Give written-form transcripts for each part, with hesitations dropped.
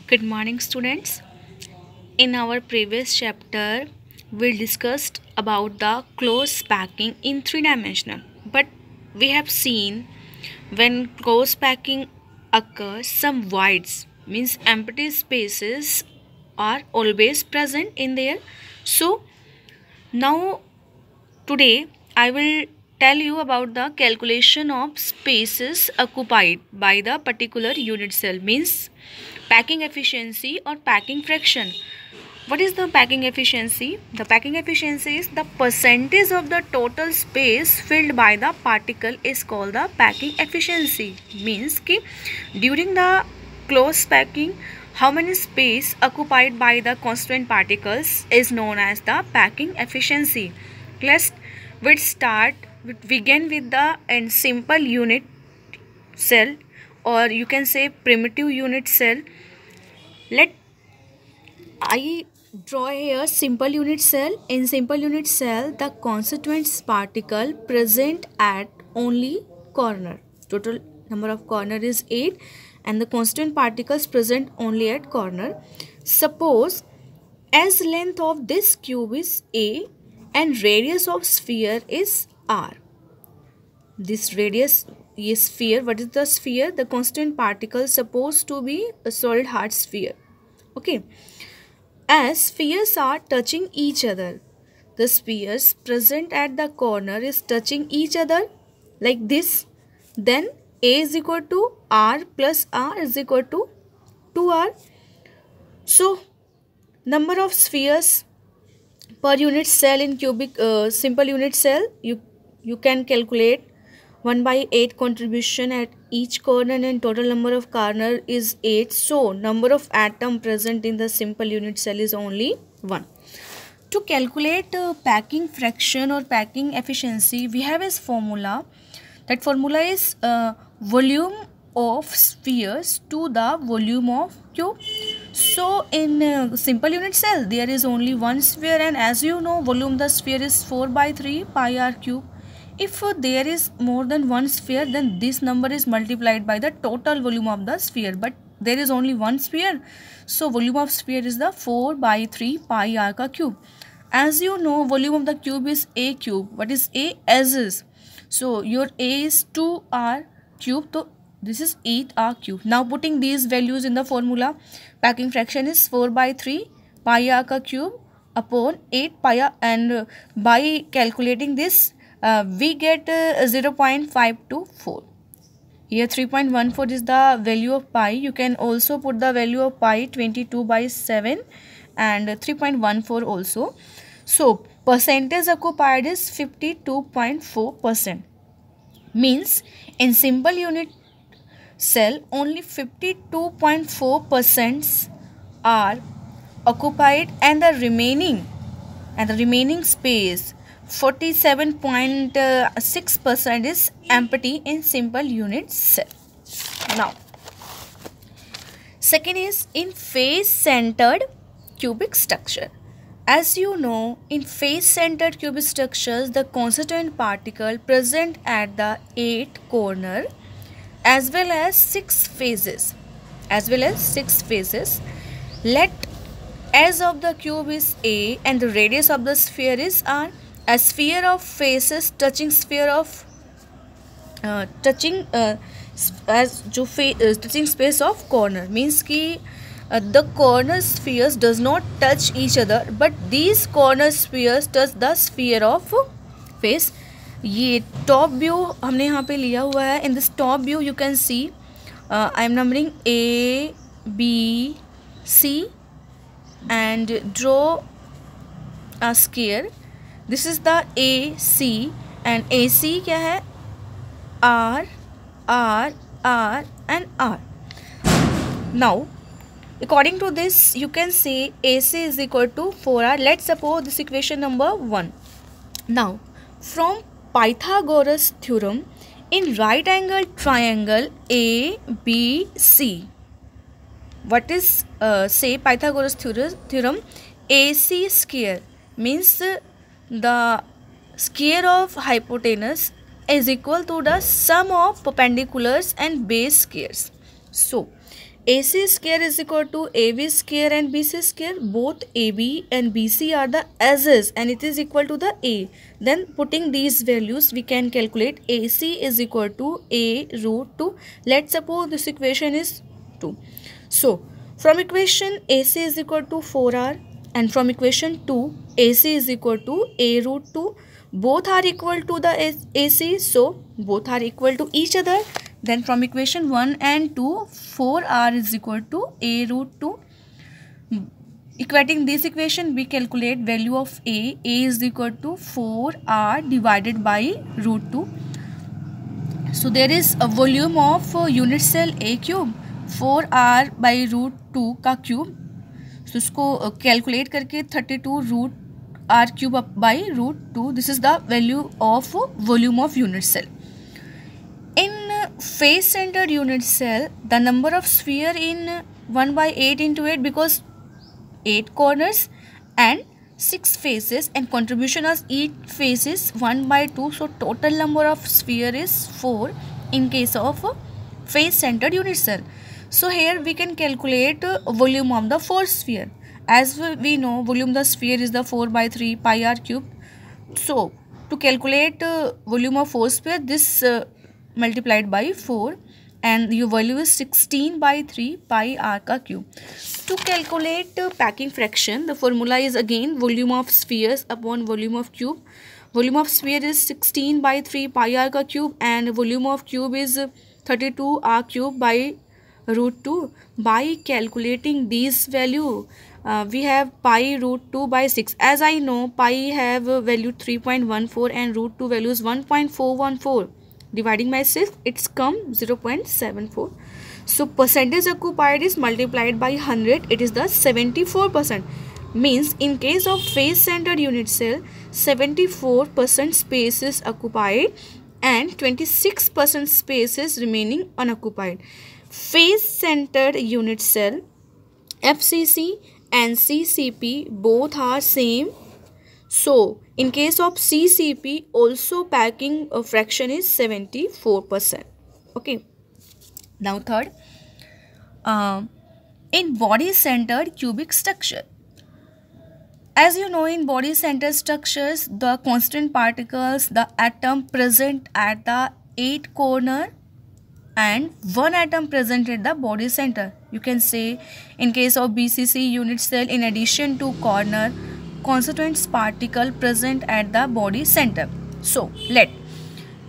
Good morning, students. In our previous chapter, we discussed about the close packing in three-dimensional. But we have seen when close packing occurs, some voids means empty spaces are always present in there. So now today I will tell you about the calculation of spaces occupied by the particular unit cell means packing efficiency or packing fraction. What is the packing efficiency? The packing efficiency is the percentage of the total space filled by the particle is called the packing efficiency. Means कि during the close packing, how many space occupied by the constituent particles is known as the packing efficiency. Let's begin with the simple unit cell, or you can say primitive unit cell. Let I draw here simple unit cell. In simple unit cell, the constituent particle present at only corner. Total number of corner is 8 and the constituent particles present only at corner. Suppose as length of this cube is A and radius of sphere is R. This radius is sphere. What is the sphere? The constituent particle supposed to be a solid hard sphere. Okay. As spheres are touching each other, the spheres present at the corner is touching each other like this. Then A is equal to R plus R is equal to 2R. So, number of spheres per unit cell in cubic simple unit cell, you can calculate 1 by 8 contribution at each corner and total number of corner is 8. So, number of atom present in the simple unit cell is only 1. To calculate packing fraction or packing efficiency, we have this formula. That formula is volume of spheres to the volume of cube. So, in simple unit cell, there is only one sphere, and as you know, volume of the sphere is 4 by 3 pi r cube. If there is more than one sphere, then this number is multiplied by the total volume of the sphere. But there is only one sphere, so volume of sphere is the 4 by 3 pi r ka cube. As you know, volume of the cube is A cube. What is A? S is. So your A is 2r cube. So this is 8r cube. Now putting these values in the formula, packing fraction is 4 by 3 pi r ka cube upon 8 pi r, and by calculating this, we get 0.524. Here 3.14 is the value of pi. You can also put the value of pi 22 by 7 and 3.14 also. So percentage occupied is 52.4%. Means in simple unit cell only 52.4% are occupied and the remaining space 47.6% is empty in simple unit cell. Now, second is in face-centered cubic structure. As you know, in face-centered cubic structures, the constituent particle present at the 8 corner as well as 6 faces. Let S of the cube is A and the radius of the sphere is R. A sphere of faces touching sphere of touching space of corner means कि the corner spheres does not touch each other, but these corner spheres touch the sphere of face. ये top view हमने यहाँ पे लिया हुआ है. In this top view you can see I am numbering A, B, C and draw a square. This is the AC and AC क्या है? R, R, R and R. Now, according to this, you can say AC is equal to 4R. Let's suppose this equation number 1. Now, from Pythagoras theorem, in right angle triangle ABC, what is say Pythagoras theorem? AC square means the square of hypotenuse is equal to the sum of perpendiculars and base squares. So AC square is equal to AB square and BC square. Both AB and BC are the as's and it is equal to the A. Then putting these values we can calculate AC is equal to A root 2. Let's suppose this equation is 2. So from equation AC is equal to 4R and from equation 2 AC is equal to A root 2. Both are equal to the AC, so both are equal to each other. Then from equation 1 and 2 4R is equal to A root 2. Equating this equation we calculate value of A. A is equal to 4R divided by root 2. So there is a volume of unit cell A cube 4R by root 2 का cube. So इसको calculate करके 32 root R cube up by root 2. This is the value of volume of unit cell. In face centered unit cell, the number of sphere in 1 by 8 into 8 because 8 corners and 6 faces and contribution as each face is 1 by 2. So total number of sphere is 4 in case of face centered unit cell. So here we can calculate volume of the fourth sphere. As we know, volume of the sphere is the 4 by 3 pi r cube. So to calculate volume of fourth sphere, this multiplied by 4 and your value is 16 by 3 pi r ka cube. To calculate packing fraction, the formula is again volume of spheres upon volume of cube. Volume of sphere is 16 by 3 pi r ka cube and volume of cube is 32 r cube by root 2. By calculating this value, we have pi root 2 by 6. As I know, pi have value 3.14 and root 2 value is 1.414. Dividing by 6, it's come 0.74. So percentage occupied is multiplied by 100. It is the 74%. Means in case of face centered unit cell, 74% space is occupied and 26% space is remaining unoccupied. Face centered unit cell, FCC and CCP both are same. So in case of CCP also packing fraction is 74%. Okay. Now third, in body centered cubic structure. As you know, in body centered structures, the constant particles, the atom present at the 8 corner and 1 atom present at the body center. You can say in case of BCC unit cell, in addition to corner, constituents particle present at the body center. So let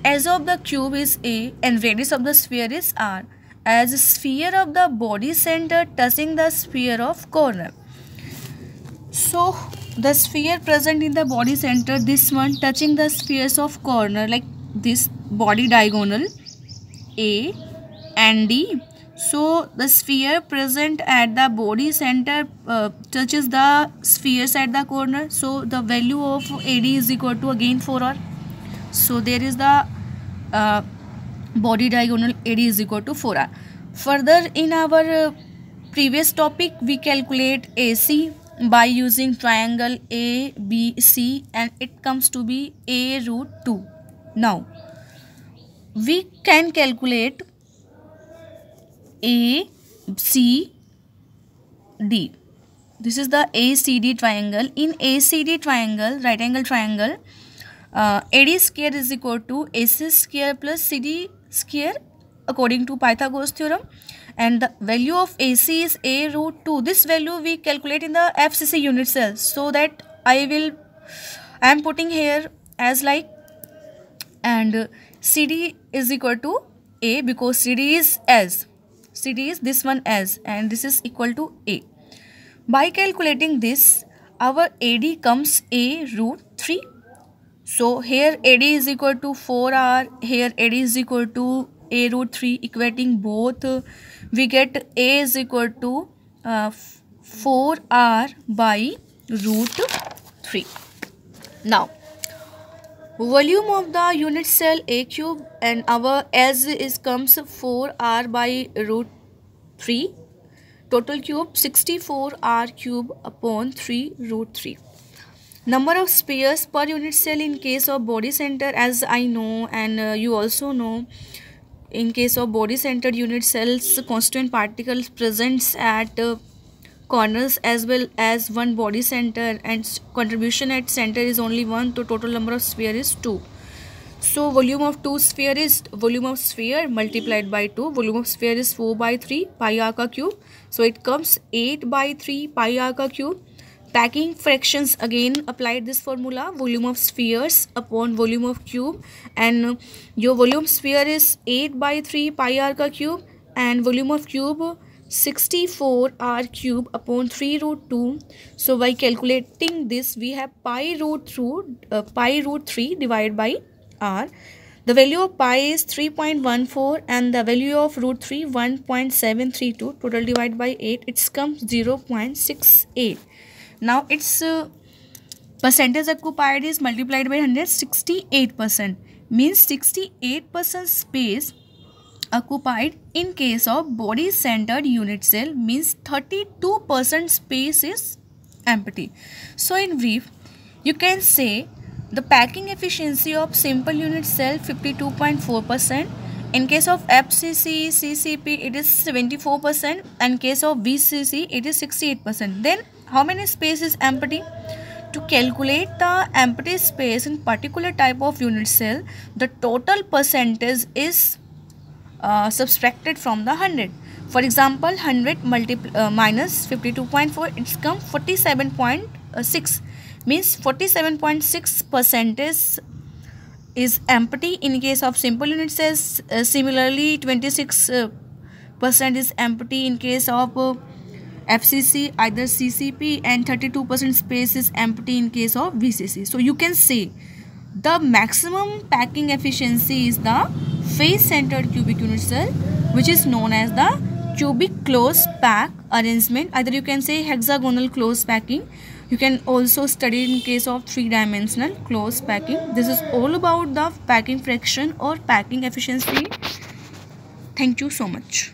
as of the cube is A and radius of the sphere is R, as sphere of the body center touching the sphere of corner. So the sphere present in the body center, this one touching the spheres of corner, like this body diagonal A and D. So the sphere present at the body center touches the spheres at the corner. So the value of AD is equal to again 4R. So there is the body diagonal AD is equal to 4R. Further, in our previous topic, we calculate AC by using triangle ABC and it comes to be A root 2. Now we can calculate ACD. This is the ACD triangle. In ACD triangle, right angle triangle, AD square is equal to AC square plus CD square according to Pythagoras theorem, and the value of AC is A root 2. This value we calculate in the FCC unit cell. So that I am putting here as like, and CD is equal to A because CD is as. CD is this one as and this is equal to A. By calculating this, our AD comes A root 3. So here AD is equal to 4R, here AD is equal to A root 3, equating both, we get A is equal to 4R by root 3. Now, volume of the unit cell A cube and our as is comes 4R by root 3. Total cube 64R cube upon 3 root 3. Number of spheres per unit cell in case of body center, as I know and you also know, in case of body centered unit cells, constituent particles presents at corners as well as one body center, and contribution at center is only 1, so total number of sphere is 2. So volume of two sphere is volume of sphere multiplied by 2. Volume of sphere is 4 by 3 pi r ka cube, so it comes 8 by 3 pi r ka cube. Packing fractions, again applied this formula, volume of spheres upon volume of cube, and your volume sphere is 8 by 3 pi r ka cube, and volume of cube 64 r cube upon 3 root 2. So by calculating this, we have pi root 3 divided by r. The value of pi is 3.14 and the value of root 3 1.732. Total divided by 8, it comes 0.68. Now its percentage occupied is multiplied by 100, 68%. Means 68% space occupied in case of body centered unit cell, means 32% space is empty. So in brief, you can say the packing efficiency of simple unit cell 52.4%. In case of FCC, CCP, it is 74%. And in case of VCC, it is 68%. Then how many space is empty? To calculate the empty space in particular type of unit cell, the total percentage is subtracted from the 100. For example, 100 minus 52.4, it's come 47.6. Means 47.6% is empty in case of simple unit cells. Similarly, 26% is empty in case of FCC, either CCP, and 32% space is empty in case of VCC. So you can say the maximum packing efficiency is the face-centered cubic unit cell, which is known as the cubic close pack arrangement. Either you can say hexagonal close packing. You can also study in case of 3-dimensional close packing. This is all about the packing fraction or packing efficiency. Thank you so much.